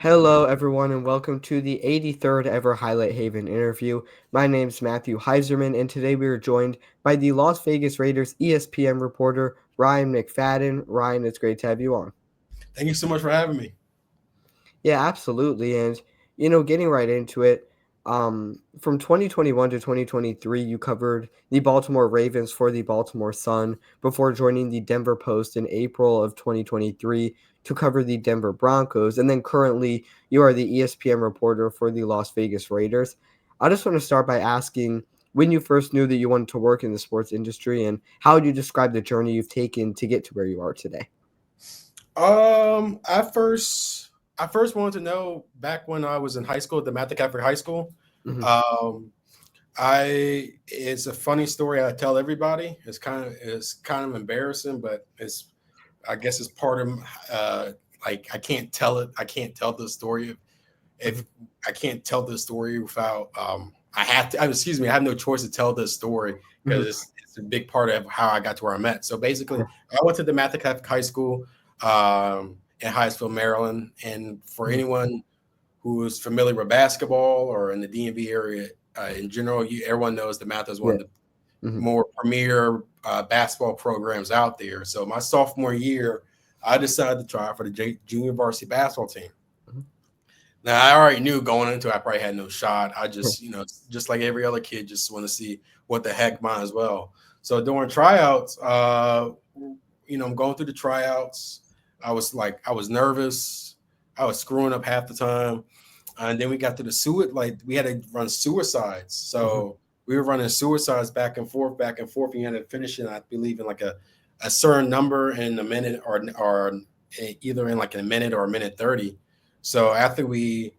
Hello, everyone, and welcome to the 83rd ever Highlight Haven interview. My name's Matthew Heiserman, and today we are joined by the Las Vegas Raiders ESPN reporter, Ryan McFadden. Ryan, it's great to have you on. Thank you so much for having me. Yeah, absolutely. And, getting right into it, from 2021 to 2023, you covered the Baltimore Ravens for the Baltimore Sun before joining the Denver Post in April of 2023 to cover the Denver Broncos. And then currently, you are the ESPN reporter for the Las Vegas Raiders. I just want to start by asking when you first knew that you wanted to work in the sports industry and how would you describe the journey you've taken to get to where you are today? I first wanted to know back when I was in high school, the Matthew Catholic High School. Hmm. Um, I it's a funny story I tell everybody. It's kind of embarrassing, but it's I guess it's part of like I can't tell it. I can't tell the story if Hmm. I can't tell this story without I have to excuse me, I have no choice to tell this story because Hmm. it's a big part of how I got to where I'm at. So basically Yeah. I went to the Matthew Catholic High School in Hyattsville, Maryland. And for Hmm. anyone who is familiar with basketball or in the DMV area in general, everyone knows the Math is one Yeah. of the Hmm. more premier basketball programs out there. So my sophomore year, I decided to try out for the junior varsity basketball team. Now I already knew going into it, I probably had no shot. I just, just like every other kid, just want to see what the heck, might as well. So during tryouts, I'm going through the tryouts. I was nervous. I was screwing up half the time. And then we got to the like we had to run suicides. Hmm. So we were running suicides back and forth. And you had to finish it, I believe, in like a certain number in a minute or either in like a minute or a minute 30. So after we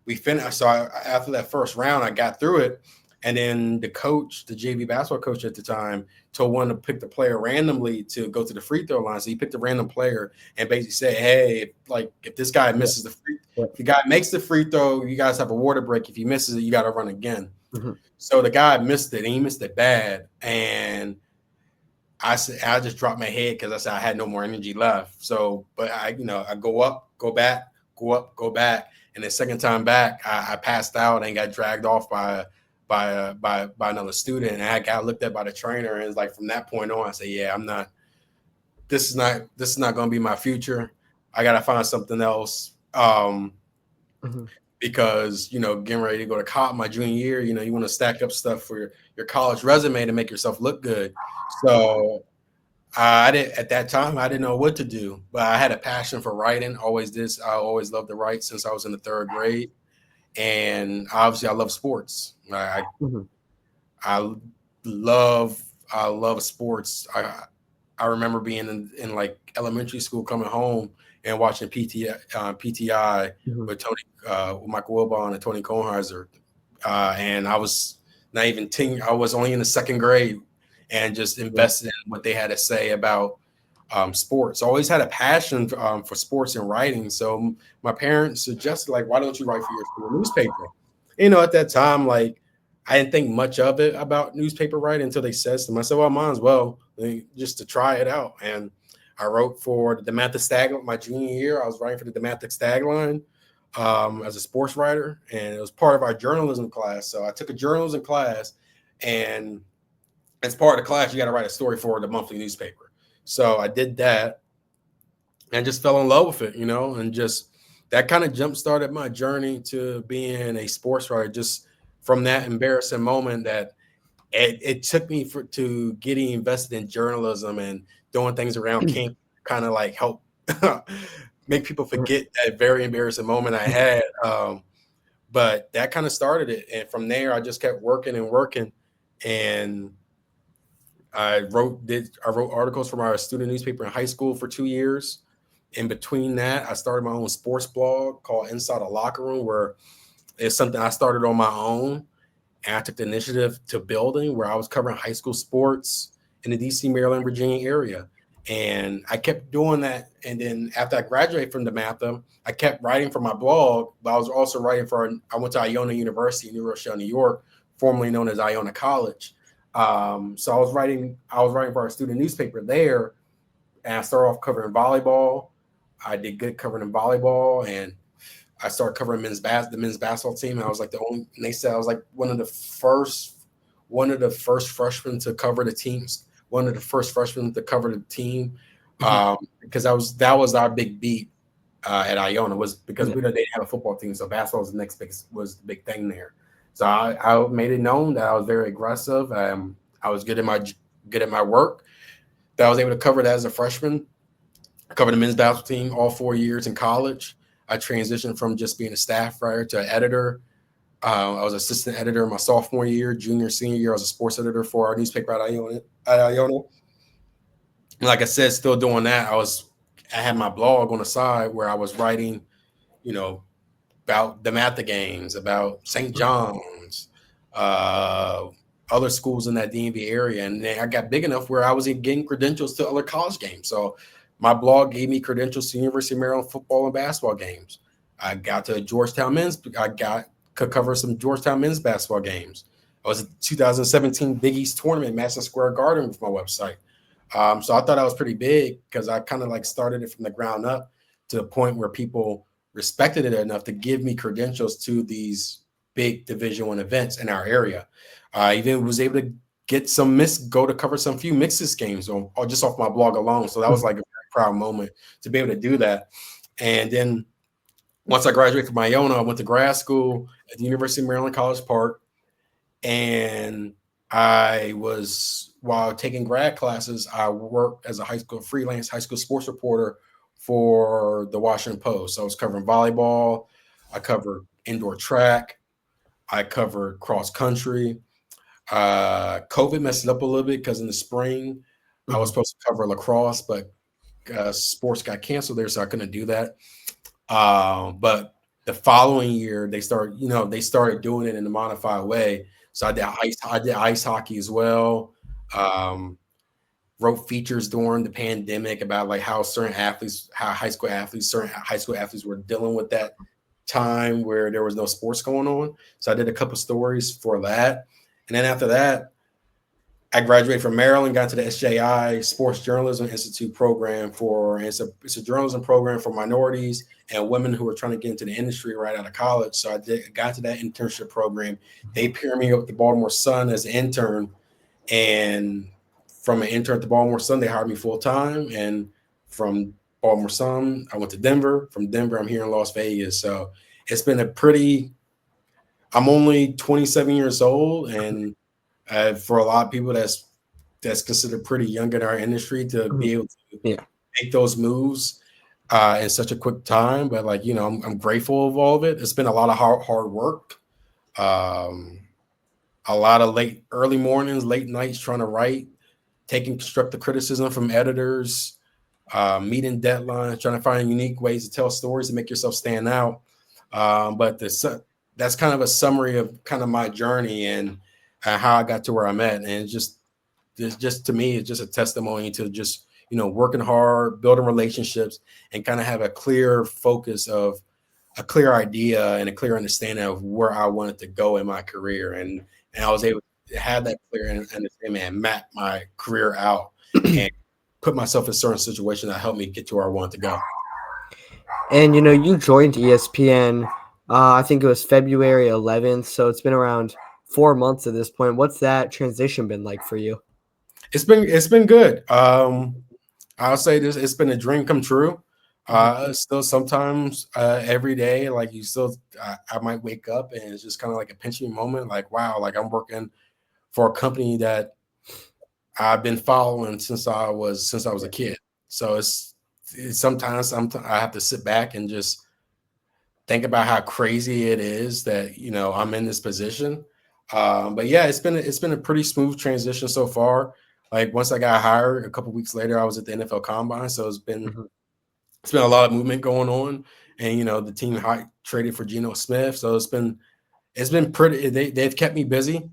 finished, after that first round, I got through it, and then the coach, the JV basketball coach at the time, told one to pick the player randomly to go to the free throw line. So he picked a random player and basically said, "Hey, if this guy Yeah. misses Yeah. if the guy makes the free throw, you guys have a water break. If he misses it, you got to run again." Mhm. So the guy missed it, and he missed it bad, and I said I just dropped my head because I said I had no more energy left. So, but I go up, go back, go up, go back, and the second time back, I passed out and got dragged off by another student, and I got looked at by the trainer, and it's like from that point on, I said, yeah, I'm not. This is not going to be my future. I got to find something else. Mhm. Because getting ready to go to college my junior year, you want to stack up stuff for your college resume to make yourself look good. So I didn't at that time. I didn't know what to do, but I had a passion for writing. Always did. I always loved to write since I was in the third grade, and obviously I love sports. Mhm. I love I love sports. I remember being in like elementary school, coming home and watching PTI Mhm. with with Michael Wilbon and Tony Kornheiser, and I was not even 10. I was only in the second grade, and just Yeah. invested in what they had to say about sports. I always had a passion for sports and writing. So my parents suggested, like, why don't you write for your school newspaper? At that time, like, I didn't think much of it about newspaper writing until they said to me. I said, well, might as well just to try it out. And I wrote for the DeMatha Stagline my junior year. I was writing for the DeMatha Stagline as a sports writer, and it was part of our journalism class. So I took a journalism class, and as part of the class, you got to write a story for the monthly newspaper. So I did that and just fell in love with it, and just that kind of jump started my journey to being a sports writer. Just from that embarrassing moment that it took me to getting invested in journalism and doing things around camp, kind of like help make people Mhm. forget that very embarrassing moment I had. But that kind of started it, and from there I just kept working and working, and I wrote articles for my student newspaper in high school for 2 years. In between that, I started my own sports blog called Inside a Locker Room, where it's something I started on my own, and I took the initiative to building, where I was covering high school sports in the DC, Maryland, Virginia area. And I kept doing that. And then after I graduated from the Matham, I kept writing for my blog, but I was also writing I went to Iona University in New Rochelle, New York, formerly known as Iona College. So I was writing for our student newspaper there, and I started off covering volleyball. I did good covering in volleyball, and I started covering the men's basketball team. I was like the only. And they said I was like one of the first freshmen to cover the teams. One of the first freshmen to cover the team, Mhm. because that was our big beat at Iona, was because Yeah. we didn't have a football team, so basketball was the big thing there. So I made it known that I was very aggressive. I was good at my work. That I was able to cover that as a freshman. I covered the men's basketball team all 4 years in college. I transitioned from just being a staff writer to an editor. I was assistant editor my sophomore year, junior, senior year. I was a sports editor for our newspaper at Iona. And like I said, still doing that. I had my blog on the side where I was writing, you know, about the Matha games, about St. Mhm. John's, uh, other schools in that DMV area. And then I got big enough where I was getting credentials to other college games. So my blog gave me credentials to University of Maryland football and basketball games. I got to Georgetown men's. Could cover some Georgetown men's basketball games. I was at the 2017 Big East tournament, Madison Square Garden, with my website. So I thought I was pretty big because I kind of like started it from the ground up to the point where people respected it enough to give me credentials to these big Division I events in our area. I even was able to go to cover some few mixes games or just off my blog alone. So that was Mhm. like a very proud moment to be able to do that. And then once I graduated from Iona, I went to grad school at the University of Maryland College Park. And while taking grad classes, I worked as a freelance high school sports reporter for the Washington Post. So I was covering volleyball, I covered indoor track, I covered cross country. COVID messed it up a little bit because in the spring I was Mhm. supposed to cover lacrosse, but sports got canceled there, so I couldn't do that. But the following year, they started doing it in a modified way. So I did ice hockey as well. Um, Wrote features during the pandemic about like how certain high school athletes were dealing with that time where there was no sports going on. So I did a couple stories for that. And then after that, I graduated from Maryland, got to the SJI Sports Journalism Institute program it's a journalism program for minorities and women who are trying to get into the industry right out of college. So got to that internship program. They paired me up with the Baltimore Sun as an intern, and from an intern at the Baltimore Sun, they hired me full time. And from Baltimore Sun, I went to Denver. From Denver, I'm here in Las Vegas. So it's been a pretty. I'm only 27 years old, and for a lot of people, that's considered pretty young in our industry to Mhm. be able to Yeah. make those moves in such a quick time. But like I'm grateful of all of it. It's been a lot of hard work, um, a lot of early mornings, late nights trying to write, taking constructive criticism from editors, meeting deadlines, trying to find unique ways to tell stories to make yourself stand out. But that's kind of a summary of kind of my journey and how I got to where I'm at. And it's just to me, it's just a testimony to just working hard, building relationships, and kind of have a clear focus of a clear idea and a clear understanding of where I wanted to go in my career. And I was able to have that clear understanding and map my career out and put myself in certain situations that helped me get to where I wanted to go. And you joined ESPN. I think it was February 11th, so it's been around 4 months at this point. What's that transition been like for you? It's been good. I'll say this: it's been a dream come true. Mhm. Still sometimes every day, like I might wake up and it's just kind of like a pinching moment. Like wow, like I'm working for a company that I've been following since I was a Yeah. kid. So sometimes I have to sit back and just think about how crazy it is that I'm in this position. But yeah, it's been a pretty smooth transition so far. Like once I got hired, a couple weeks later, I was at the NFL Combine, so Mhm. it's been a lot of movement going on, and the team traded for Geno Smith, so it's been pretty. They've kept me busy.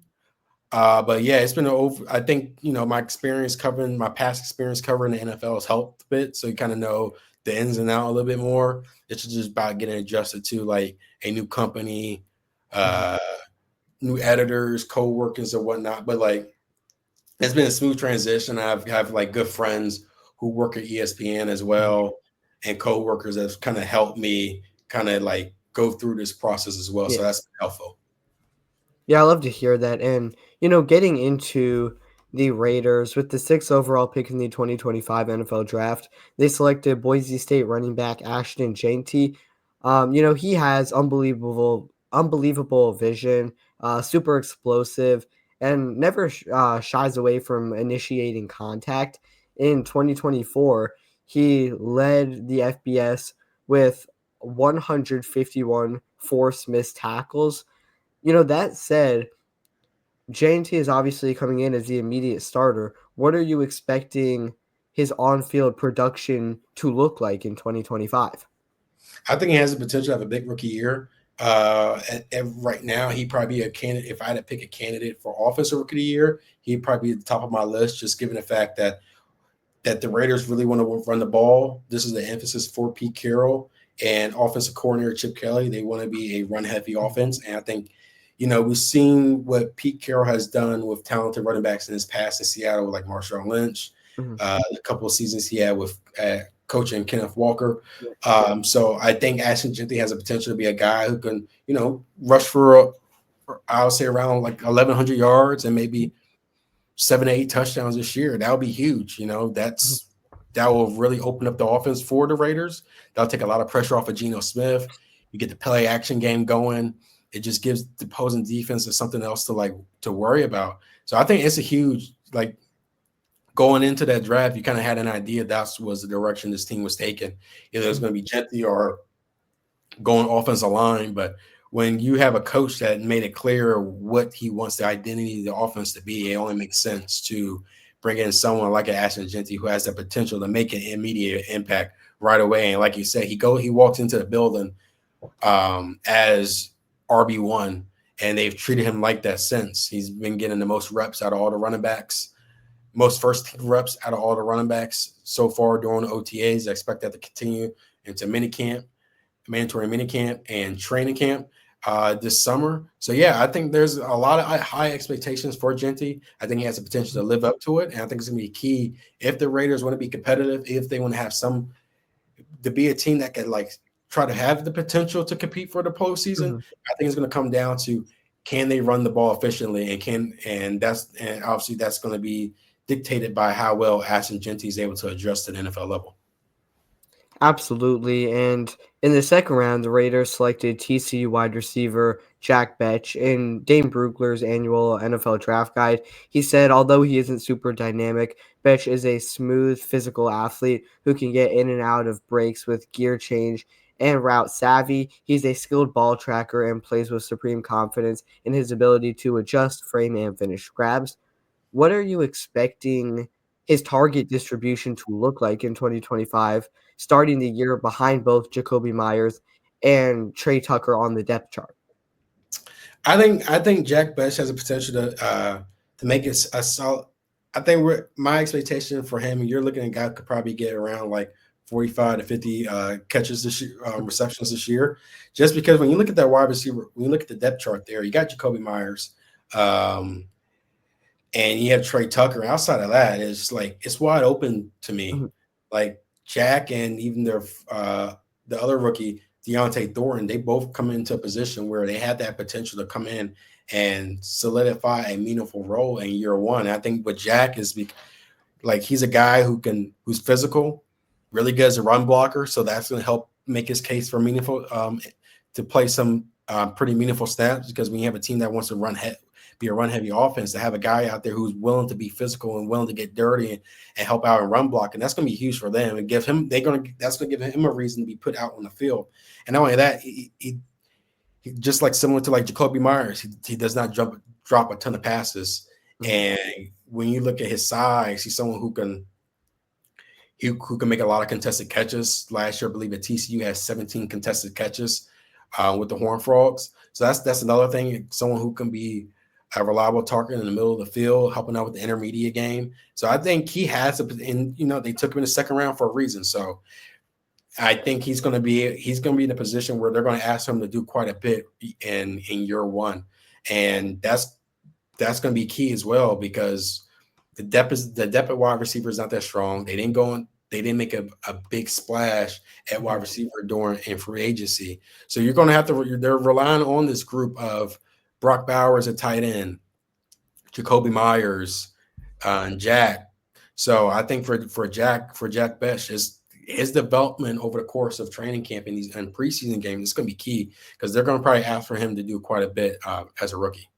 But yeah, it's been over. I think my past experience covering the NFL has helped a bit, so you kind of know the ins and out a little bit more. It's just about getting adjusted to like a new company, Mhm. uh, new editors, co-workers, and whatnot. But like, it's been a smooth transition. Have like good friends who work at ESPN as Mhm. well, and co-workers that have kind of helped me kind of like go through this process as well. So Yeah. that's helpful. Yeah, I love to hear that. And, getting into the Raiders with the sixth overall pick in the 2025 NFL draft, they selected Boise State running back Ashton Jeanty. He has unbelievable vision, super explosive, and never shies away from initiating contact. In 2024, he led the FBS with 151 forced missed tackles. That said, J&T is obviously coming in as the immediate starter. What are you expecting his on-field production to look like in 2025? I think he has the potential to have a big rookie year. Right now, he'd probably be a candidate. If I had to pick a candidate for offensive rookie of the year, he'd probably be at the top of my list, just given the fact that the Raiders really want to run the ball. This is the emphasis for Pete Carroll and offensive coordinator Chip Kelly. They want to be a run-heavy offense, and I think, we've seen what Pete Carroll has done with talented running backs in his past in Seattle, like Marshawn Lynch. Mhm. A couple of seasons he had with coaching Kenneth Walker. Yeah. So I think Ashton Jeanty has a potential to be a guy who can, rush for, I would say, around like 1,100 yards and maybe 7 to 8 touchdowns this year. That would be huge. Mhm. That will really open up the offense for the Raiders. That'll take a lot of pressure off of Geno Smith. You get the play action game going. It just gives the opposing defense something else to worry about. So I think it's a huge, like, going into that draft, you kind of had an idea that was the direction this team was taking. Either it was Mhm. going to be Gentry or going offensive line. But when you have a coach that made it clear what he wants the identity of the offense to be, it only makes sense to bring in someone like an Ashton Jeanty who has the potential to make an immediate impact right away. And like you said, he walks into the building as RB1, and they've treated him like that since. He's been getting the most reps out of all the running backs, most first team reps out of all the running backs so far during the OTAs. I expect that to continue into minicamp, mandatory minicamp, and training camp this summer. So yeah, I think there's a lot of high expectations for Jeanty. I think he has the potential to live up to it, and I think it's going to be key if the Raiders want to be competitive, if they want to have some to be a team that can try to have the potential to compete for the postseason. Mhm. I think it's going to come down to, can they run the ball efficiently, and obviously that's going to be dictated by how well Ashton Jeanty is able to adjust to the NFL level. Absolutely. And in the second round, the Raiders selected TCU wide receiver Jack Betch. In Dane Brugler's annual NFL draft guide, he said, although he isn't super dynamic, Betch is a smooth physical athlete who can get in and out of breaks with gear change and route savvy. He's a skilled ball tracker and plays with supreme confidence in his ability to adjust, frame, and finish grabs. What are you expecting his target distribution to look like in 2025, starting the year behind both Jacoby Myers and Trey Tucker on the depth chart? I think Jack Best has a potential to make it a solid. I think my expectation for him, you're looking at a guy who could probably get around like 45 to 50 catches this year, receptions this year. Just because when you look at that wide receiver, when you look at the depth chart there, you got Jacoby Myers, um, and you have Trey Tucker. Outside of that, it's like it's wide open to me. Mhm, Like Jack and even the other rookie Deontay Thornton, they both come into a position where they have that potential to come in and solidify a meaningful role in year one. I think with Jack is like he's a guy who's physical, really good as a run blocker, so that's going to help make his case for meaningful to play some pretty meaningful snaps, because when you have a team that wants to be a run heavy offense, to have a guy out there who's willing to be physical and willing to get dirty and help out and run block, and that's going to be huge for them and that's going to give him a reason to be put out on the field. And not only that, he just like similar to like Jacoby Myers, he does not drop a ton of passes. mhm, And when you look at his size, he's someone who can make a lot of contested catches. Last year, I believe at TCU has 17 contested catches with the Horned Frogs. So that's another thing. Someone who can be a reliable target in the middle of the field, helping out with the intermediate game. So I think he has and they took him in the second round for a reason. So I think he's going to be in a position where they're going to ask him to do quite a bit in year one, and that's going to be key as well, because the depth at wide receiver is not that strong. They didn't go they didn't make a big splash at wide Mhm. receiver during in free agency. So you're going to have to. They're relying on this group of Brock Bowers at tight end, Jacoby Myers, and Jack. So I think for Jack Bech, his development over the course of training camp and these and preseason games is going to be key because they're going to probably ask for him to do quite a bit as a rookie.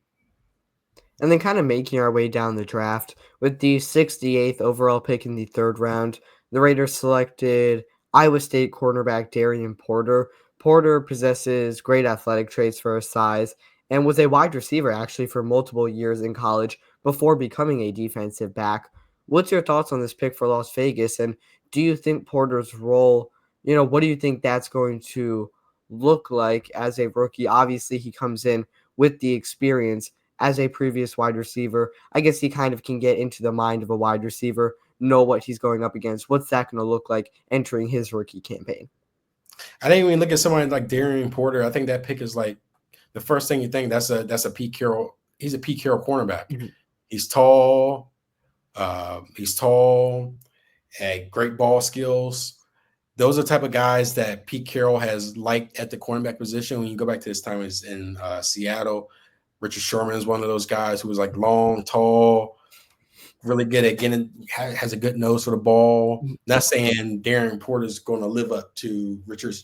And then kind of making our way down the draft with the 68th overall pick in the third round, the Raiders selected Iowa State cornerback Darian Porter. Porter possesses great athletic traits for his size and was a wide receiver actually for multiple years in college before becoming a defensive back. What's your thoughts on this pick for Las Vegas? And do you think Porter's role, what do you think that's going to look like as a rookie? Obviously, he comes in with the experience as a previous wide receiver. I guess he kind of can get into the mind of a wide receiver, know what he's going up against. What's that going to look like entering his rookie campaign? I think when you look at somebody like Darian Porter, I think that pick is like the first thing you think that's a Pete Carroll. He's a Pete Carroll cornerback. Mhm, He's tall. He's tall. Had great ball skills. Those are the type of guys that Pete Carroll has liked at the cornerback position. When you go back to his time in Seattle, Richard Sherman is one of those guys who was like long, tall, really good at getting, has a good nose for the ball. mhm, Not saying Darren Porter's going to live up to Richard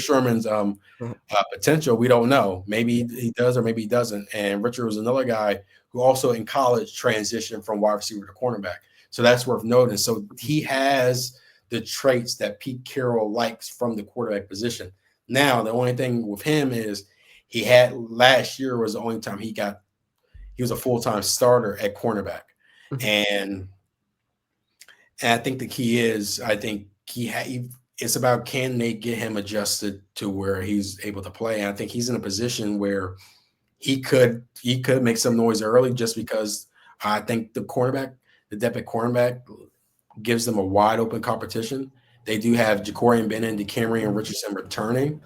Sherman's mhm, potential. We don't know. Maybe he does, or maybe he doesn't. And Richard was another guy who also in college transitioned from wide receiver to cornerback. So that's worth noting. So he has the traits that Pete Carroll likes from the quarterback position. Now, the only thing with him is he had last year was the only time he was a full-time starter at cornerback. mhm, And I think the key is I think it's about can they get him adjusted to where he's able to play. And I think he's in a position where he could make some noise early just because I think the depth at cornerback gives them a wide open competition. They do have Jacorian Bennett, DeCamerion mhm, Richardson returning.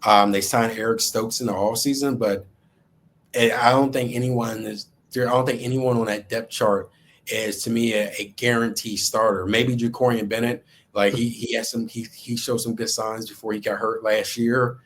They signed Eric Stokes in the offseason, but I don't think anyone is there. I don't think anyone on that depth chart is to me a guarantee starter. Maybe Jacorian Bennett, like mhm, he has some he showed some good signs before he got hurt last year.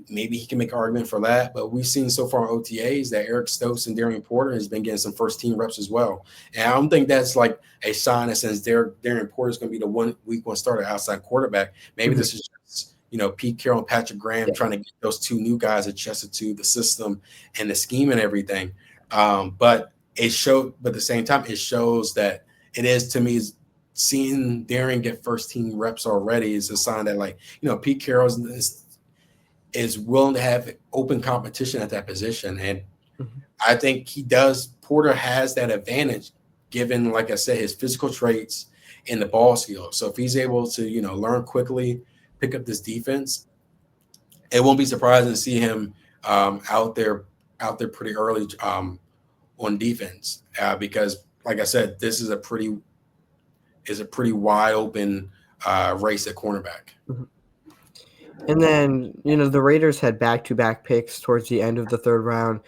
Maybe he can make an argument for that, but we've seen so far in OTAs that Eric Stokes and Darian Porter has been getting some first team reps as well. And I don't think that's like a sign that says Darian Porter is going to be the week one starter outside quarterback. Maybe mhm. this is just Pete Carroll and Patrick Graham Yeah. trying to get those two new guys adjusted to the system and the scheme and everything. But at the same time, it shows that it is to me seeing Darren get first team reps already is a sign that Pete Carroll is willing to have open competition at that position. And Mhm, I think he does. Porter has that advantage given, like I said, his physical traits and the ball skill. So if he's able to, learn quickly, pick up this defense, it won't be surprising to see him out there pretty early on defense because, like I said, this is a pretty wide open race at cornerback. mhm. And then, the Raiders had back-to-back picks towards the end of the third round,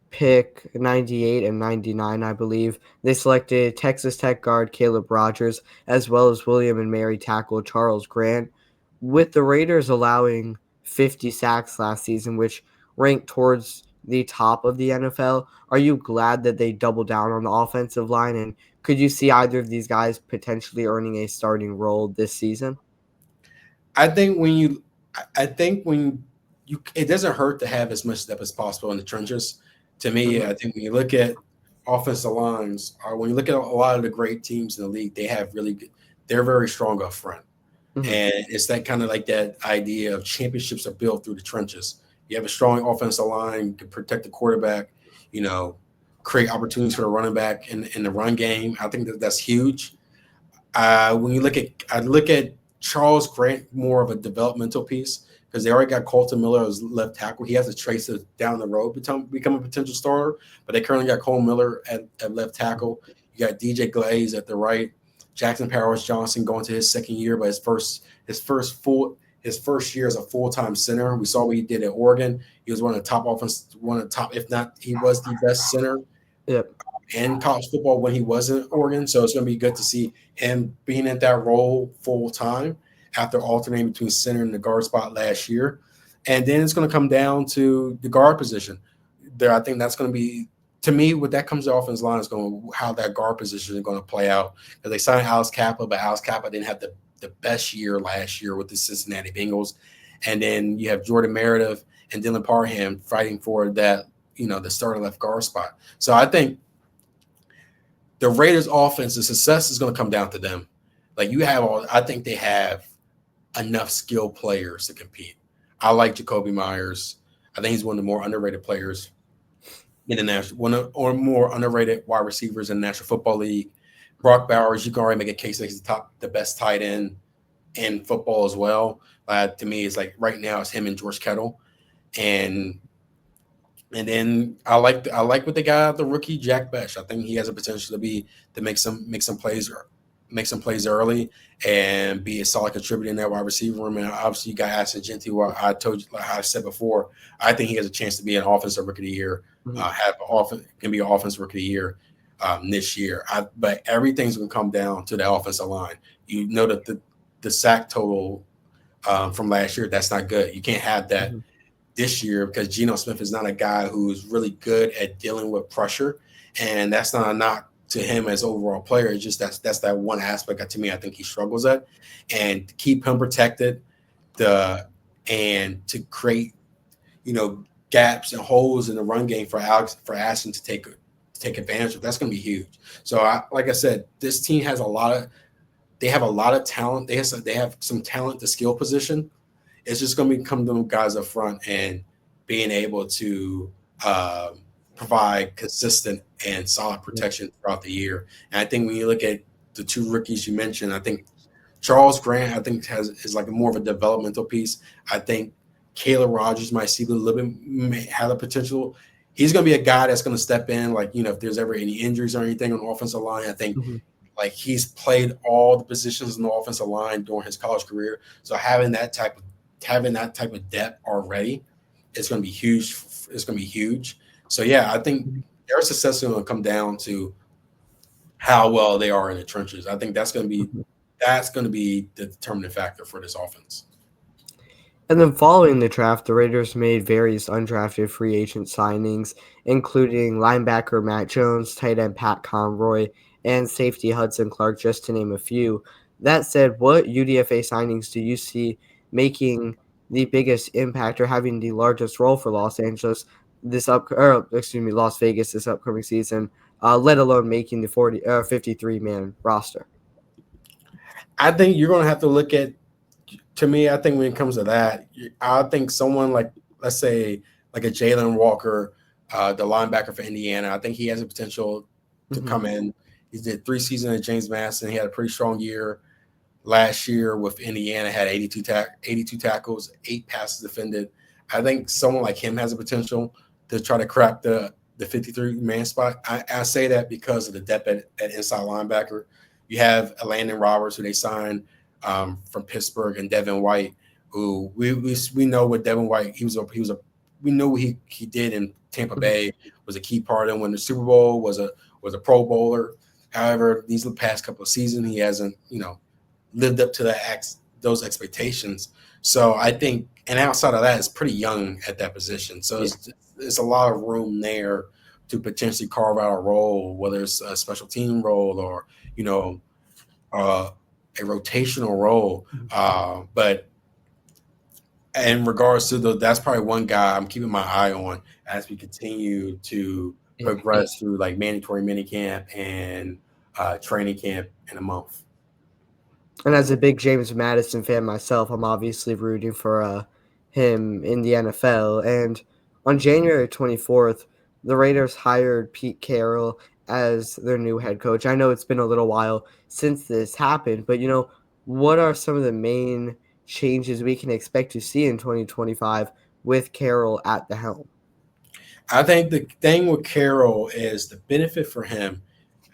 pick 98 and 99, I believe. They selected Texas Tech guard Caleb Rogers, as well as William and Mary tackle Charles Grant. With the Raiders allowing 50 sacks last season, which ranked towards the top of the NFL, are you glad that they doubled down on the offensive line? And could you see either of these guys potentially earning a starting role this season? I think when you, I think when you, it doesn't hurt to have as much depth as possible in the trenches. To me, Mhm, I think when you look at offensive lines, or when you look at a lot of the great teams in the league, they have really good. They're very strong up front, mhm, and it's that kind of like that idea of championships are built through the trenches. You have a strong offensive line, can protect the quarterback, you know, create opportunities for the running back in the run game. I think that's huge. When you I look at Charles Grant more of a developmental piece because they already got Colton Miller as left tackle. He has a trace of down the road become a potential starter, but they currently got Cole Miller at left tackle. You got DJ Glaze at the right. Jackson Powers Johnson going to his second year, but his first year as a full time center. We saw what he did at Oregon. He was one of the top, if not he was the best center yep, in college football when he was in Oregon. So it's going to be good to see him being in that role full time after alternating between center and the guard spot last year. And then it's going to come down to the guard position. There, I think that's going to be, to me, what that comes to the offensive line is going how that guard position is going to play out. Because they signed Alex Kappa, but Alex Kappa didn't have the best year last year with the Cincinnati Bengals. And then you have Jordan Meredith and Dylan Parham fighting for that, the starting left guard spot. So I think the Raiders offense, the success is going to come down to them. Like I think they have enough skilled players to compete. I like Jacoby Myers. I think he's one of the more underrated players in the national, or more underrated wide receivers in the National Football League. Brock Bowers, you can already make a case that he's the best tight end in football as well. To me, it's like right now it's him and George Kittle, and then I like what they got out the rookie Jack Besh. I think he has a potential to make some plays early and be a solid contributor in that wide receiver room. And obviously you got Ashton Genty, who I told you, like I said before, I think he has a chance to be an offensive rookie of the year, Mhm. can be an offensive rookie of the year this year. But everything's going to come down to the offensive line. You know that the sack total from last year, that's not good. You can't have that Mhm. this year because Geno Smith is not a guy who's really good at dealing with pressure, and that's not a knock to him as overall player. It's just that's that one aspect that to me I think he struggles at, and to keep him protected, and to create gaps and holes in the run game for Ashton to take advantage of. That's going to be huge. So like I said, this team has they have a lot of talent. They have some talent to skill position. It's just going to become them guys up front and being able to provide consistent and solid Yeah. protection throughout the year. And I think when you look at the two rookies you mentioned, I think Charles Grant, I think is like more of a developmental piece. I think Caleb Rogers might see a little bit, may have the potential. He's going to be a guy that's going to step in, like, if there's ever any injuries or anything on the offensive line. I think Mhm. like he's played all the positions in the offensive line during his college career. So having that type of depth already, it's going to be huge. It's going to be huge. So yeah, I think Mhm. their success is going to come down to how well they are in the trenches. I think Mhm. that's going to be the determining factor for this offense. And then following the draft, the Raiders made various undrafted free agent signings, including linebacker Matt Jones, tight end Pat Conroy, and safety Hudson Clark, just to name a few. That said, what UDFA signings do you see making the biggest impact or having the largest role for Los Angeles Las Vegas this upcoming season, let alone making the 53 man roster? I think you're going to have to look at. To me, I think when it comes to that, I think someone like, let's say, like a Jalen Walker, the linebacker for Indiana. I think he has the potential to Hmm. come in. He did 3 seasons at James Madison. He had a pretty strong year last year with Indiana. Had 82 tackles, 8 passes defended. I think someone like him has a potential to try to crack the 53-man spot. I say that because of the depth at inside linebacker. You have Landon Roberts, who they signed from Pittsburgh, and Devin White, who we know what Devin White, we know what he did in Tampa Hmm. Bay, was a key part in winning the Super Bowl, was a Pro Bowler. However, these past couple of seasons, he hasn't lived up to those expectations. So I think, and outside of that, it's pretty young at that position. So Yeah. it's a lot of room there to potentially carve out a role, whether it's a special team role or you know uh, a rotational role. But in regards to that's probably one guy I'm keeping my eye on as we continue to Yeah. progress through like mandatory minicamp and training camp in a month. And as a big James Madison fan myself, I'm obviously rooting for him in the NFL. And on January 24th, the Raiders hired Pete Carroll as their new head coach. I know it's been a little while since this happened, but what are some of the main changes we can expect to see in 2025 with Carroll at the helm? I think the thing with Carroll is the benefit for him,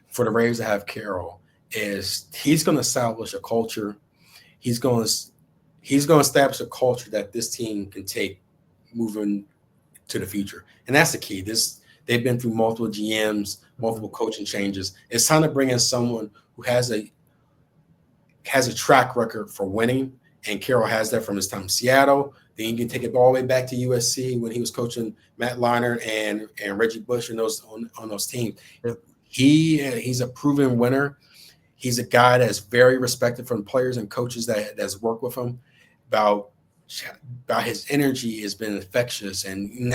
for the Raiders to have Carroll, is he's going to establish a culture. He's going to he's going to establish a culture that this team can take moving to the future, and that's the key. They've been through multiple GMs, Mhm. multiple coaching changes. It's time to bring in someone who has a track record for winning, and Carroll has that from his time in Seattle. Then you can take it all the way back to USC when he was coaching Matt Leinart and Reggie Bush and those on those teams. Yep. He's a proven winner. He's a guy that's very respected from players and coaches that's worked with him. About about his energy has been infectious, and Mhm.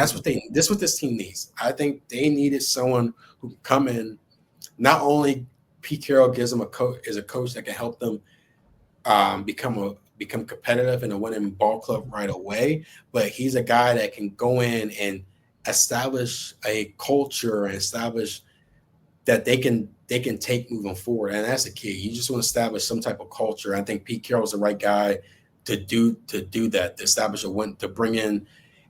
that's what this team needs. I think they needed someone who can come in. Not only Pete Carroll gives them a coach that can help them become competitive in a winning ball club right away. But he's a guy that can go in and establish a culture and establish that they can take moving forward, and that's the key. You just want to establish some type of culture. I think Pete Carroll's the right guy to do that, to establish a win, to bring in.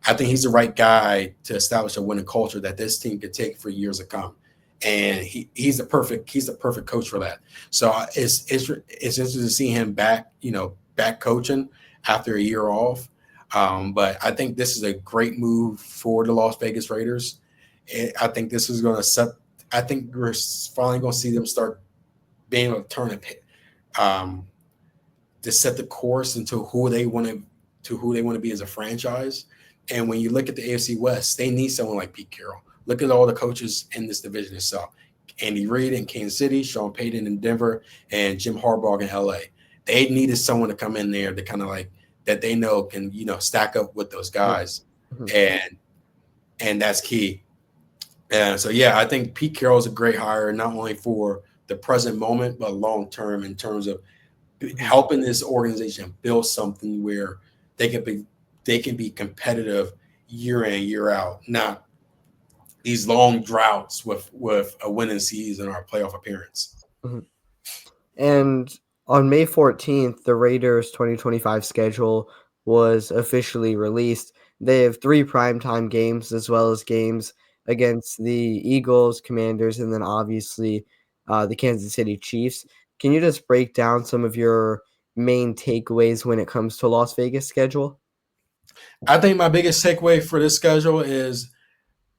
I think he's the right guy to establish a winning culture that this team could take for years to come. And he's the perfect coach for that. So it's interesting to see him back, back coaching after a year off. But I think this is a great move for the Las Vegas Raiders. I think this is going to set. I think we're finally going to see them start being able to turn it, um, to set the course into who they want to be as a franchise. And when you look at the AFC West, they need someone like Pete Carroll. Look at all the coaches in this division itself: Andy Reid in Kansas City, Sean Payton in Denver, and Jim Harbaugh in LA. They needed someone to come in there to kind of like that they know can stack up with those Yep. guys, Mhm. and that's key. And so, yeah, I think Pete Carroll is a great hire, not only for the present moment, but long term in terms of Mhm. helping this organization build something where they can be they can be competitive year in year out, not these long droughts with a winning season or a playoff appearance. Mhm. And on May 14th, the Raiders' 2025 schedule was officially released. They have three primetime games as well as games against the Eagles, Commanders, and then obviously the Kansas City Chiefs. Can you just break down some of your main takeaways when it comes to Las Vegas schedule? I think my biggest takeaway for this schedule is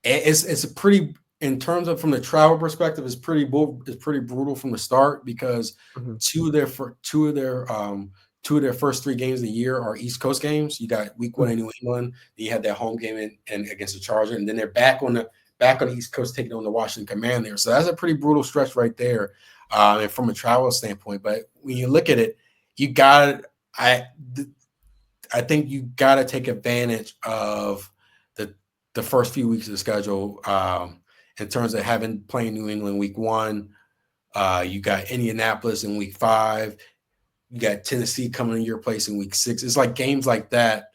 it's a pretty, in terms of from the travel perspective, it's pretty brutal from the start because Mhm. two of their two of their first three games of the year are East Coast games. You got week one Mhm. in New England, then you had that home game and against the Charger, and then they're back on the East Coast taking on the Washington Commanders. So that's a pretty brutal stretch right there, and from a travel standpoint. But when you look at it, you got I I think you got to take advantage of the the first few weeks of the schedule, in terms of having playing New England week one. You got Indianapolis in week five. You got Tennessee coming to your place in week six. It's like games like that.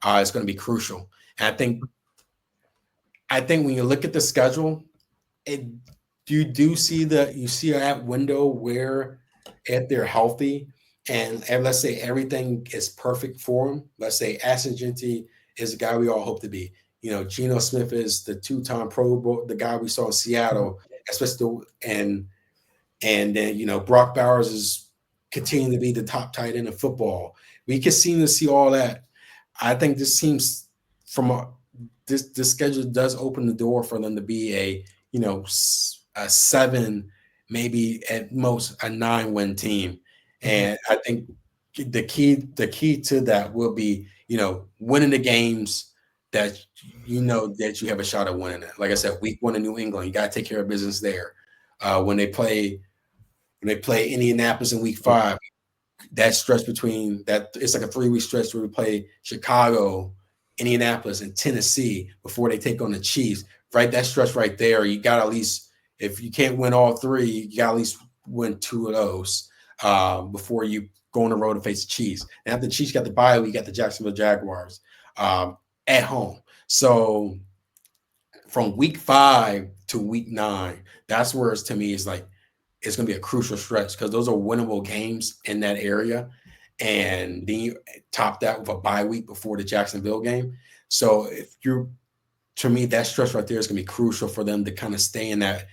It's going to be crucial. And I think when you look at the schedule, it you see that window where if they're healthy and let's say everything is perfect for them. Let's say Ashton Genty is the guy we all hope to be. Geno Smith is the two-time Pro Bowl, the guy we saw in Mhm. Seattle, especially and then Brock Bowers is continuing to be the top tight end of football. We can seem to see all that. I think this seems from this schedule does open the door for them to be a seven, maybe at most a 9-win team. Mhm. And I think the key to that will be winning the games that that you have a shot at winning it. Like I said, week one in New England, you got to take care of business there. When they play Indianapolis in week Yep. five, that stretch between that, it's like a 3-week stretch where we play Chicago, Indianapolis, and Tennessee before they take on the Chiefs. Right, that stretch right there, you got to at least, if you can't win all three, you got to at least win two of those, before you go on the road and face the Chiefs. And after the Chiefs got the bye, we got the Jacksonville Jaguars, at home. So from week 5 to week 9, that's where it's, to me, is like it's going to be a crucial stretch because those are winnable games in that area. And then you top that with a bye week before the Jacksonville game. So if you're, to me, that stretch right there is going to be crucial for them to kind of stay in that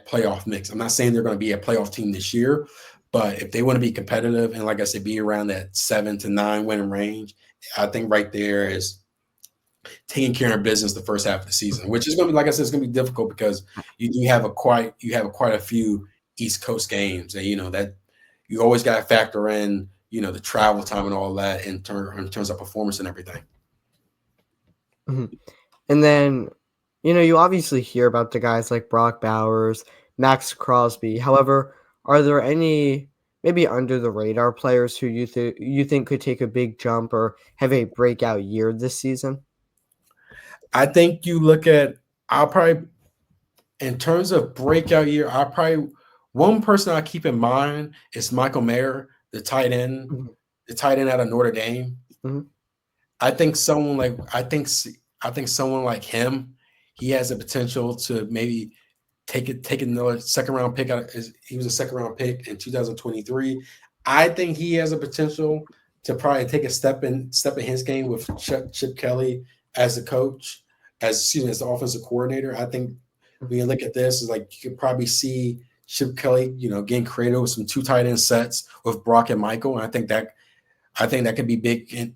playoff mix. I'm not saying they're going to be a playoff team this year, but if they want to be competitive and, like I said, be around that 7 to 9 win range, I think right there is taking care of business the first half of the season, which is going to be, like I said, it's going to be difficult because you have quite a few East Coast games, and that you always got to factor in the travel time and all that in terms of performance and everything. Mhm. And then, you obviously hear about the guys like Brock Bowers, Max Crosby. However, are there any maybe under the radar players who you think could take a big jump or have a breakout year this season? I think you look at I'll probably in terms of breakout year, I probably one person I keep in mind is Michael Mayer, Mhm, the tight end out of Notre Dame. mhm, I think someone like I think someone like him, he has the potential to maybe take another second round pick out. He was a second round pick in 2023. I think he has a potential to probably take a step in his game with Chip Kelly as the coach, as the offensive coordinator. I think mhm, when you look at this, is like you could probably see Chip Kelly, getting creative with some two tight end sets with Brock and Michael. And I think that could be big. And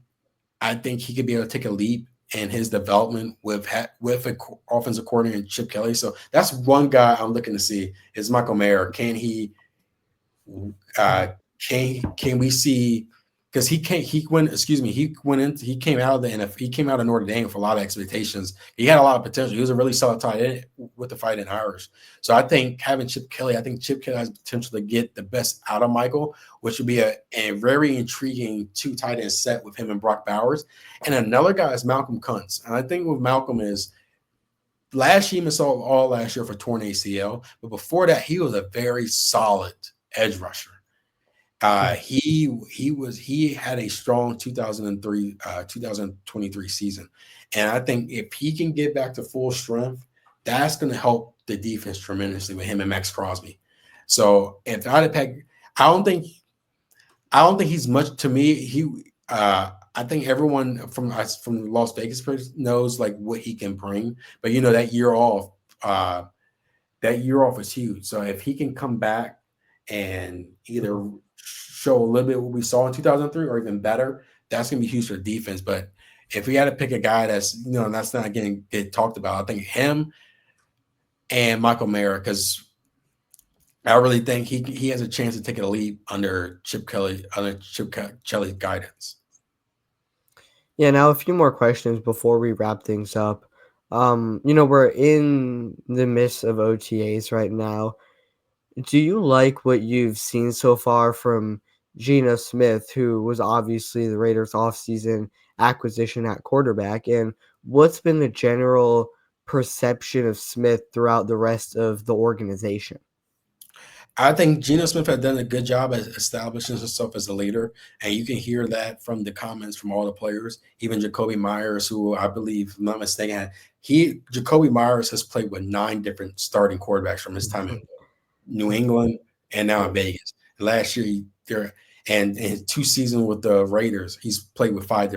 I think he could be able to take a leap in his development with an offensive coordinator and Chip Kelly. So that's one guy I'm looking to see is Michael Mayer. Uh, mhm, can we see because he came out of the NFL, he came out of Notre Dame with a lot of expectations. He had a lot of potential. He was a really solid tight end with the Fighting Irish. So I think having Chip Kelly, I think Chip Kelly has potential to get the best out of Michael, which would be a very intriguing two tight end set with him and Brock Bowers. And another guy is Malcolm Kuntz. And I think with Malcolm is last year he missed all last year for torn ACL, but before that he was a very solid edge rusher. mhm. He had a strong 2023 season, and I think if he can get back to full strength, that's going to help the defense tremendously with him and Max Crosby. So if I'd have picked, I don't think I don't think he's much to me. I think everyone from us from Las Vegas knows like what he can bring, but uh, that year off is huge. So if he can come back and either Mhm. show a little bit what we saw in 2003 or even better, that's going to be huge for the defense. But if we had to pick a guy that's not getting get talked about, I think him and Michael Mayer because I really think he has a chance to take a leap under Kelly's guidance. Yeah, now a few more questions before we wrap things up. We're in the midst of OTAs right now. Do you like what you've seen so far from Geno Smith, who was obviously the Raiders' offseason acquisition at quarterback? And what's been the general perception of Smith throughout the rest of the organization? I think Geno Smith has done a good job at establishing himself as a leader, and you can hear that from the comments from all the players. Even Jacoby Myers, who I believe, if I'm not mistaken, Jacoby Myers has played with 9 different starting quarterbacks from his time in New England and now in Yep. Vegas. Last year, there and in 2 seasons with the Raiders, he's played with five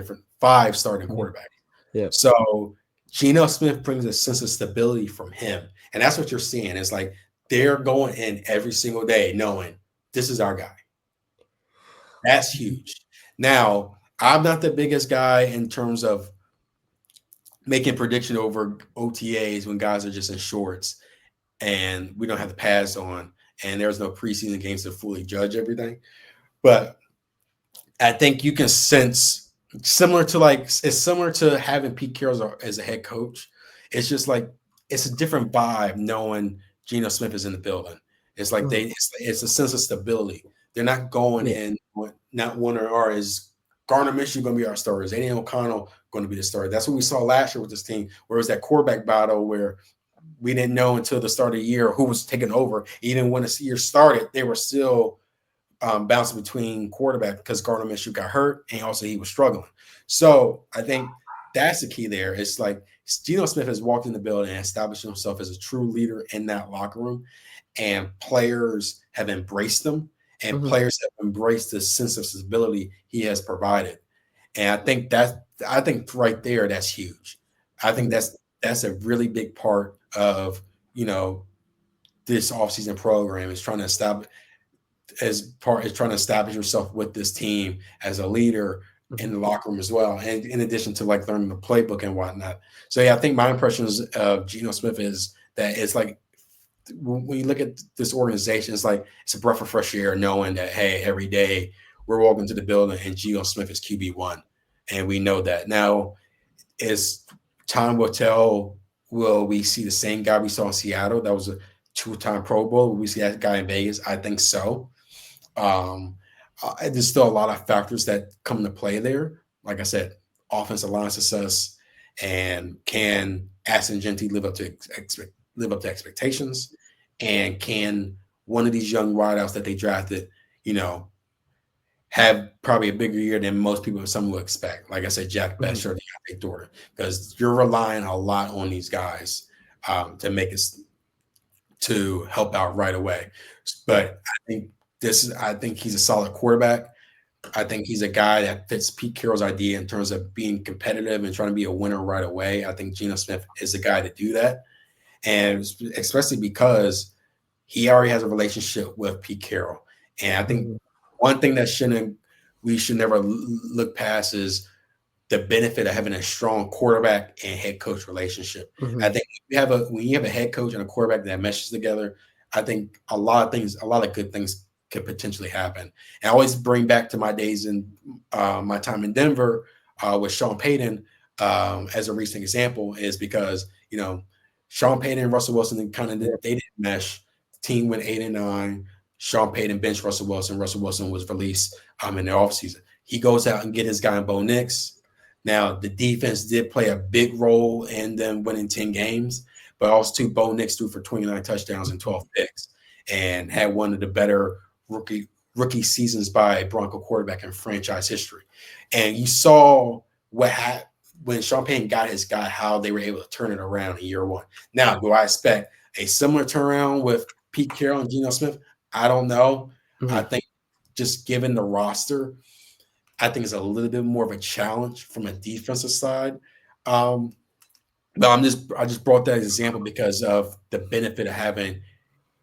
starting Mhm. quarterbacks. Yep. So Geno Smith brings a sense of stability from him. And that's what you're seeing. It's like they're going in every single day knowing this is our guy. That's huge. Now, I'm not the biggest guy in terms of making prediction over OTAs when guys are just in shorts and we don't have the pads on and there's no preseason games to fully judge everything. But I think you can sense it's similar to having Pete Carroll as a head coach. It's just like it's a different vibe knowing Geno Smith is in the building. It's like Mhm. it's a sense of stability. They're not going Yeah. in not one or is Garner Minshew going to be our starter? Is Aiden O'Connell going to be the starter? That's what we saw last year with this team, where it was that quarterback battle where we didn't know until the start of the year who was taking over. Even when the year started, they were still bouncing between quarterback because Gardner Minshew got hurt and also he was struggling. So I think that's the key there. It's like Geno Smith has walked in the building and established himself as a true leader in that locker room, and players have embraced him, and Mhm. players have embraced the sense of stability he has provided. And I think right there that's huge. I think Mhm. that's a really big part of you know this offseason program is trying to establish as trying to establish yourself with this team as a leader in Mhm. the locker room as well, and in addition to like learning the playbook and whatnot. So yeah, I think my impressions of Geno Smith is that it's like when you look at this organization, it's like it's a breath of fresh air knowing that hey, every day we're walking to the building and Geno Smith is QB1, and we know that now. Is time will tell. Will we see the same guy we saw in Seattle? That was a two-time Pro Bowl. Will we see that guy in Vegas? I think so. Um, there's still a lot of factors that come into play there. Like I said, offensive line success, and can Aston Genty live up to expectations, and can one of these young wideouts that they drafted, you know, have probably a bigger year than most people some will expect. Like I said, Jack Mhm. Best or DeAndre Jordan, because you're relying a lot on these guys to make us to help out right away. Yeah. But I think he's a solid quarterback. I think he's a guy that fits Pete Carroll's idea in terms of being competitive and trying to be a winner right away. I think Geno Smith is the guy to do that. And especially because he already has a relationship with Pete Carroll. And I think Mhm. one thing that shouldn't we should never look past is the benefit of having a strong quarterback and head coach relationship. I Mhm. think when you have a head coach and a quarterback that meshes together, I think a lot of good things could potentially happen. And I always bring back to my days in my time in Denver with Sean Payton as a recent example, is because Sean Payton and Russell Wilson kind of Yeah. they didn't mesh. The team went 8-9. Sean Payton benched Russell Wilson. Russell Wilson was released in the offseason. He goes out and get his guy Bo Nix. Now, the defense did play a big role in them winning 10 games, but also too, Bo Nix threw for 29 touchdowns and 12 picks and had one of the better rookie seasons by a Bronco quarterback in franchise history. And you saw what happened when Sean Payton got his guy, how they were able to turn it around in year one. Now, do I expect a similar turnaround with Pete Carroll and Geno Smith? I don't know. I Mhm. think just given the roster, I think it's a little bit more of a challenge from a defensive side. Um, but I just brought that example because of the benefit of having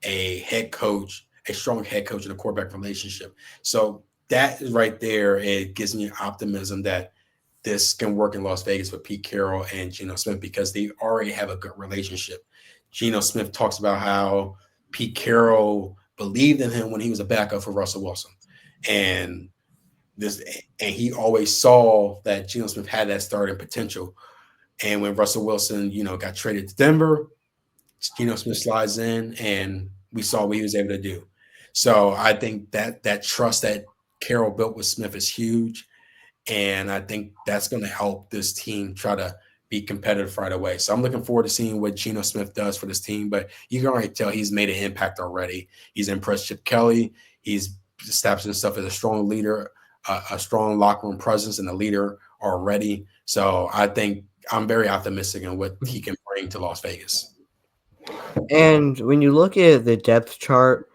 a head coach, a strong head coach and a quarterback relationship. So that is right there. It gives me optimism that this can work in Las Vegas with Pete Carroll and Geno Smith because they already have a good relationship. Geno Smith talks about how Pete Carroll believed in him when he was a backup for Russell Wilson. And this and he always saw that Geno Smith had that starting potential. And when Russell Wilson, got traded to Denver, Geno Smith slides in and we saw what he was able to do. So I think that trust that Carroll built with Smith is huge. And I think that's going to help this team try to be competitive right away. So I'm looking forward to seeing what Geno Smith does for this team. But you can already tell he's made an impact already. He's impressed Chip Kelly. He's established himself as a strong leader, a strong locker room presence, and a leader already. So I think I'm very optimistic in what he Mhm. can bring to Las Vegas. And when you look at the depth chart,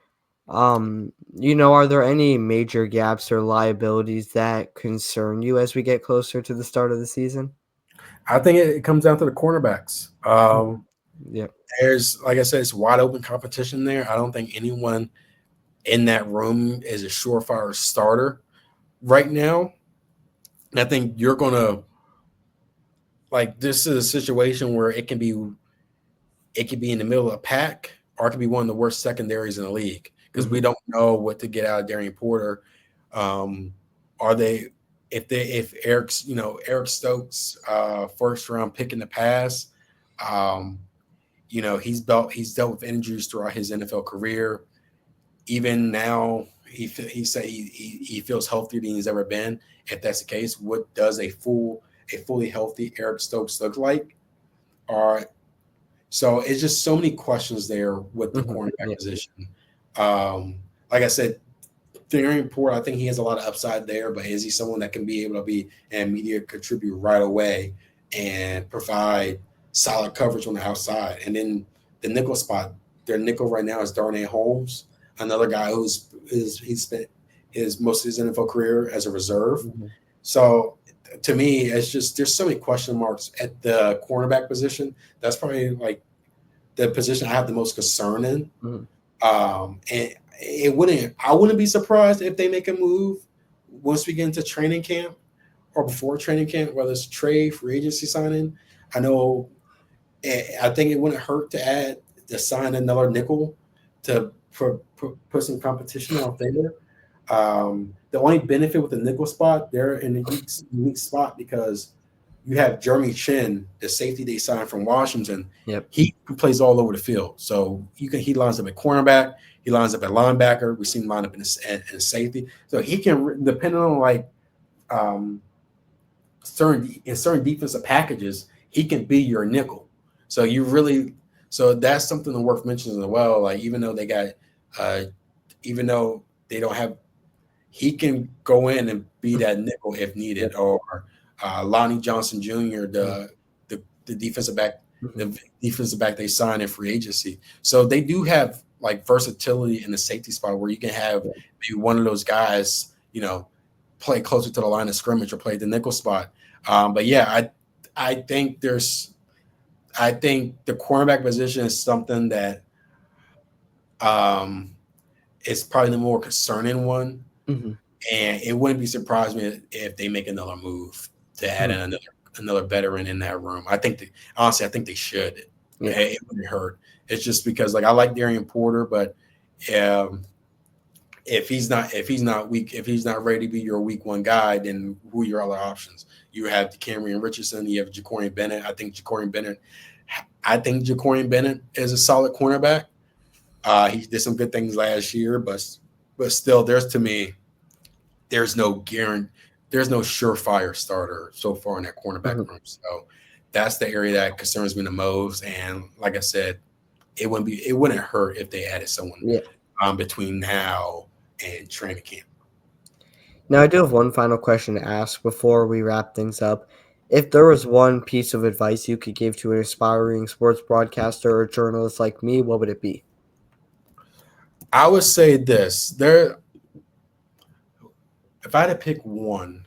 are there any major gaps or liabilities that concern you as we get closer to the start of the season? I think it comes down to the cornerbacks. Mhm. Yeah. There's, like I said, it's wide open competition there. I don't think anyone in that room is a surefire starter right now. And I think you're gonna like this is a situation where it could be in the middle of a pack or it could be one of the worst secondaries in the league because we Mhm. don't know what to get out of Darian Porter. Um, are they if Eric Stokes first round pick in the past, um, he's dealt with injuries throughout his NFL career. Even now, he said he feels healthier than he's ever been. If that's the case, what does a fully healthy Eric Stokes look like? Or so it's just so many questions there with the Mhm. cornerback Yeah. position. Um, like I said, Theory Port, I think he has a lot of upside there, but is he someone that can be able to be an immediate contribute right away and provide solid coverage on the outside? And then the nickel spot, their nickel right now is Darnay Holmes, another guy he's spent his most of his NFL career as a reserve. Mhm. So to me, it's just there's so many question marks at the cornerback position. That's probably like the position I have the most concern in. Mhm. And I wouldn't be surprised if they make a move once we get into training camp. or before training camp, whether it's trade, free agency signing. I know, I think it wouldn't hurt to add to sign another nickel to put some competition out there. The only benefit with the nickel spot, they're in a unique spot because you have Jeremy Chin, the safety they signed from Washington. Yep. He plays all over the field. So he lines up at cornerback, he lines up at linebacker. We've seen him line up in safety. So he can, depending on like um, certain defensive packages, he can be your nickel. So you really, so that's something worth mentioning as well. Like uh, even though they don't have, he can go in and be that nickel if needed. Yep. Or Lonnie Johnson Jr., Mhm. the defensive back, Mhm. the defensive back they signed in free agency. So they do have like versatility in the safety spot where you can have Yeah. maybe one of those guys, play closer to the line of scrimmage or play the nickel spot. But yeah, I think I think the cornerback position is something that um, is probably the more concerning one, Mhm. and it wouldn't be surprised me if they make another move to add Mhm. in another veteran in that room. Honestly, I think they should. Yeah. It wouldn't hurt. It's just because like I like Darian Porter, but um, if he's not ready to be your week one guy, then who are your other options? You have Camryn Richardson, you have Jacorian Bennett. I think Jacorian Bennett is a solid cornerback. He did some good things last year, but still, there's no guarantee, there's no surefire starter so far in that cornerback Mhm. room. So that's the area that concerns me the most. And like I said, it wouldn't hurt if they added someone Yeah. between now and training camp. Now, I do have one final question to ask before we wrap things up. If there was one piece of advice you could give to an aspiring sports broadcaster or journalist like me, what would it be? I would say this: there, if I had to pick one,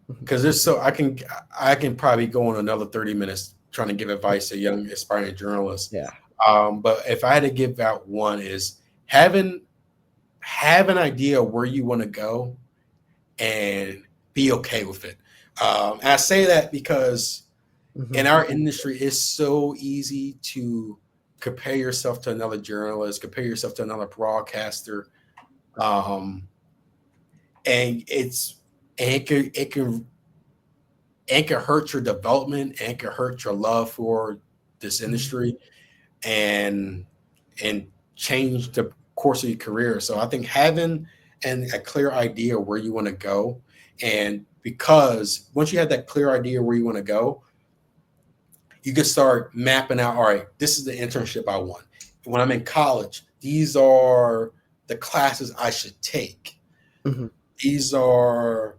Mhm. because there's so I can probably go on another 30 minutes trying to give advice to young aspiring journalists. Yeah. But if I had to give out one, is having have an idea where you want to go and be okay with it. And I say that because Mhm. in our industry, it's so easy to compare yourself to another journalist, compare yourself to another broadcaster, um, and and it can hurt your development and it can hurt your love for this Mhm. industry and and change the course of your career. So I think having a clear idea where you want to go, and because once you have that clear idea where you want to go, you can start mapping out. All right, this is the internship I want. When I'm in college, these are the classes I should take. Mhm. These are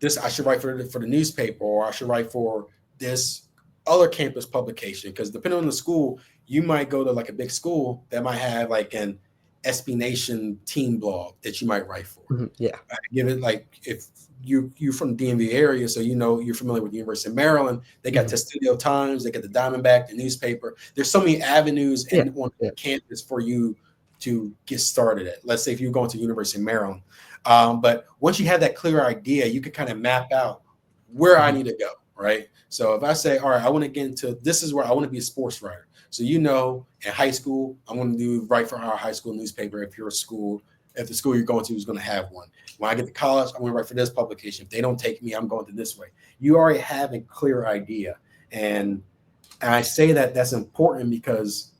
this I should write for the newspaper, or I should write for this other campus publication. Because depending on the school, you might go to like a big school that might have like an SB Nation team blog that you might write for. Mhm. Yeah. Give it like if you're from the DMV area, so you're familiar with the University of Maryland. They got Mhm. Testudio Times, they got the Diamondback, the newspaper. There's so many avenues Yeah. and on Yeah. campus for you to get started at. Let's say if you're going to the University of Maryland, but once you have that clear idea, you can kind of map out where I Mhm. need to go. Right. So if I say, all right, I want to get into this is where I want to be a sports writer. So in high school, I'm going to write for our high school newspaper. If the school you're going to is going to have one. When I get to college, I'm going to write for this publication. If they don't take me, I'm going to this way. You already have a clear idea. And, and I say that that's important because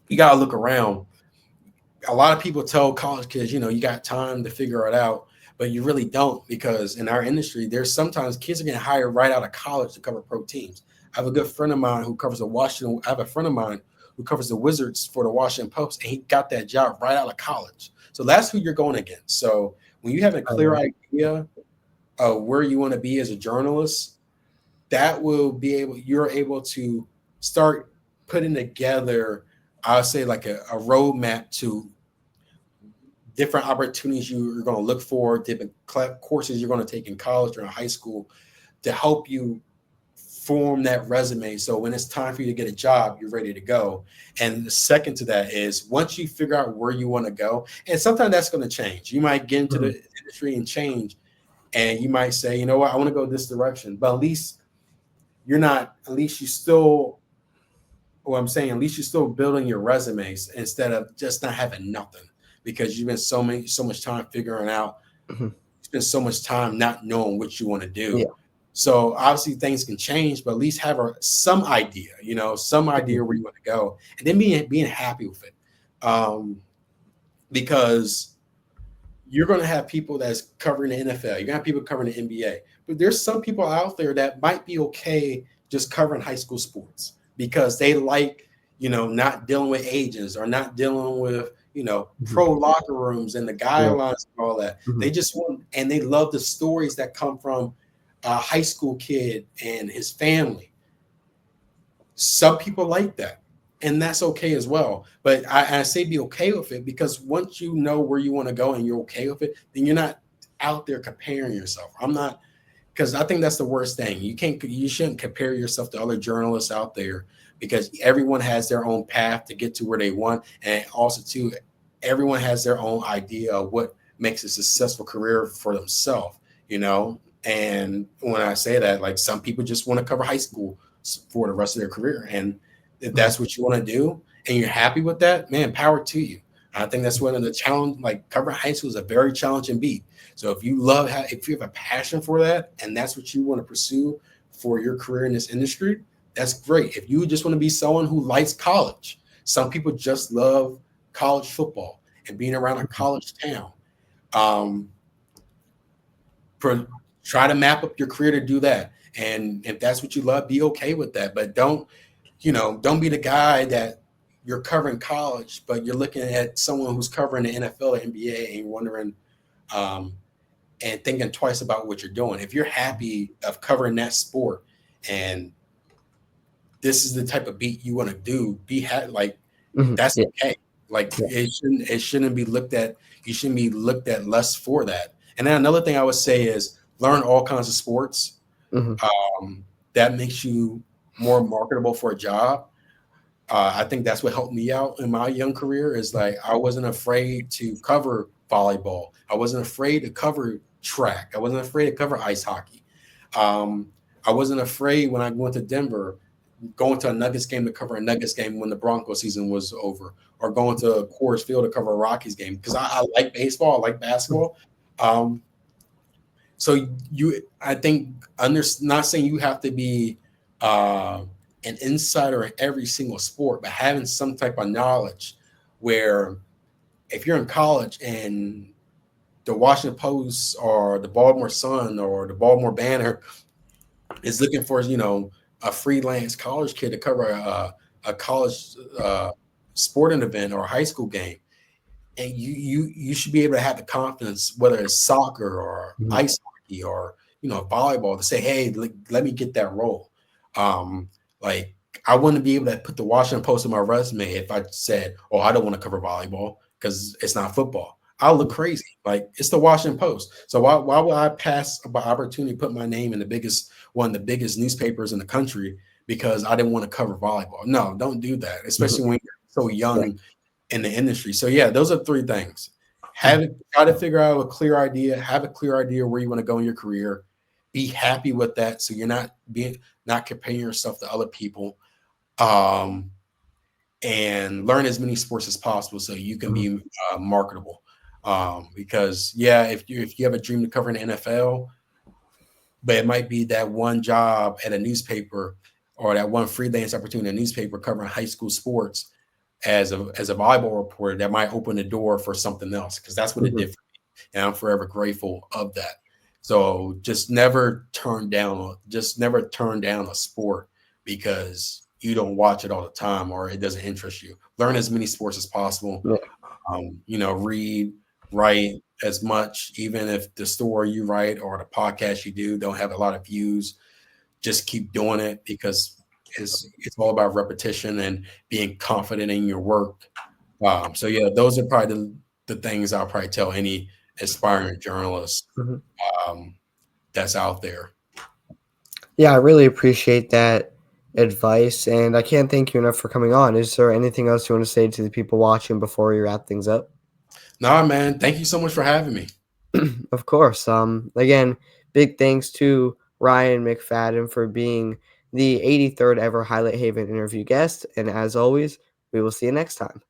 you got to look around. A lot of people tell college kids, you got time to figure it out, but you really don't because in our industry, there's sometimes kids are getting hired right out of college to cover pro teams. I have a good friend of mine who covers the Washington. I have a friend of mine who covers the Wizards for the Washington Post, and he got that job right out of college. So that's who you're going against. So when you have a I clear know. idea of where you want to be as a journalist, you're able to start putting together, I'll say like a roadmap to different opportunities you're going to look for, different courses you're going to take in college or in high school to help you form that resume. So when it's time for you to get a job, you're ready to go. And the second to that is once you figure out where you want to go, and sometimes that's going to change. You might get into Mhm. the industry and change. and you might say, you know what, I want to go this direction, but at least you're not. At least you still. What I'm saying, at least you're still building your resumes instead of just not having nothing because you've been so much time figuring out. Mhm. Spend so much time not knowing what you want to do. Yeah. So obviously things can change, but at least have some idea, some Mhm. idea where you want to go, and then being happy with it, because you're going to have people that's covering the NFL. You're going to have people covering the NBA, but there's some people out there that might be okay just covering high school sports because they like, not dealing with agents or not dealing with, Mhm. pro locker rooms and the Yeah. guidelines and all that. They Mhm. just want, and they love the stories that come from a high school kid and his family. Some people like that, and that's okay as well. But I say be okay with it because once you know where you want to go and you're okay with it, then you're not out there comparing yourself. I'm not, because I think that's the worst thing. You shouldn't compare yourself to other journalists out there because everyone has their own path to get to where they want, and also too, everyone has their own idea of what makes a successful career for themselves. You know, and when I say that, like some people just want to cover high school for the rest of their career, and if Mhm. that's what you want to do and you're happy with that, man, power to you. I think that's one of the challenge. Like covering high school is a very challenging beat. So if you have a passion for that and that's what you want to pursue for your career in this industry, that's great. If you just want to be someone who likes college, some people just love college football and being around a Mhm. college town. Um, for, Try to map up your career to do that. And if that's what you love, be okay with that. But don't be the guy that you're covering college, but you're looking at someone who's covering the NFL or NBA and you're wondering, um, and thinking twice about what you're doing. If you're happy of covering that sport and this is the type of beat you want to do, like Mhm. that's Yeah. okay. Like Yeah. it shouldn't be looked at. You shouldn't be looked at less for that. And then another thing I would say is learn all kinds of sports. Mhm. Um, that makes you more marketable for a job. I think that's what helped me out in my young career is like I wasn't afraid to cover volleyball. I wasn't afraid to cover track. I wasn't afraid to cover ice hockey. Um, I wasn't afraid when I went to Denver, going to a Nuggets game to cover a Nuggets game when the Broncos season was over, or going to Coors Field to cover a Rockies game because I like baseball, I like Mhm. basketball. Um, I think, not saying you have to be uh, an insider in every single sport, but having some type of knowledge where if you're in college and the Washington Post or the Baltimore Sun or the Baltimore Banner is looking for, a freelance college kid to cover a college sporting event or a high school game, and you should be able to have the confidence, whether it's soccer or Mhm. ice hockey or volleyball, to say, hey, let me get that role. Um, like I wouldn't be able to put the Washington Post on my resume if I said, oh, I don't want to cover volleyball because it's not football. I'll look crazy. Like it's the Washington Post. So why would I pass an opportunity to put my name in one of the biggest newspapers in the country because I didn't want to cover volleyball? No, don't do that, Mhm. especially when you're so Yeah. young in the industry. So yeah, those are three things. Mhm. Try to figure out a clear idea, have a clear idea where you want to go in your career. Be happy with that so you're not comparing yourself to other people. Um, and learn as many sports as possible so you can Mhm. be marketable. Because yeah, if you have a dream to cover an NFL, but it might be that one job at a newspaper or that one freelance opportunity in a newspaper covering high school sports as a volleyball reporter that might open the door for something else because that's what it Mhm. did for me, and I'm forever grateful of that. So just never turn down a sport because you don't watch it all the time or it doesn't interest you. Learn as many sports as possible. Yeah. Read, write as much, even if the story you write or the podcast you do don't have a lot of views, just keep doing it because it's all about repetition and being confident in your work. So yeah, those are probably the things I'll probably tell any aspiring journalist Mhm. um, that's out there. Yeah, I really appreciate that advice, and I can't thank you enough for coming on. Is there anything else you want to say to the people watching before you wrap things up? Nah, man, thank you so much for having me. Of course. Again, big thanks to Ryan McFadden for being the 83rd ever Highlight Haven interview guest. And as always, we will see you next time.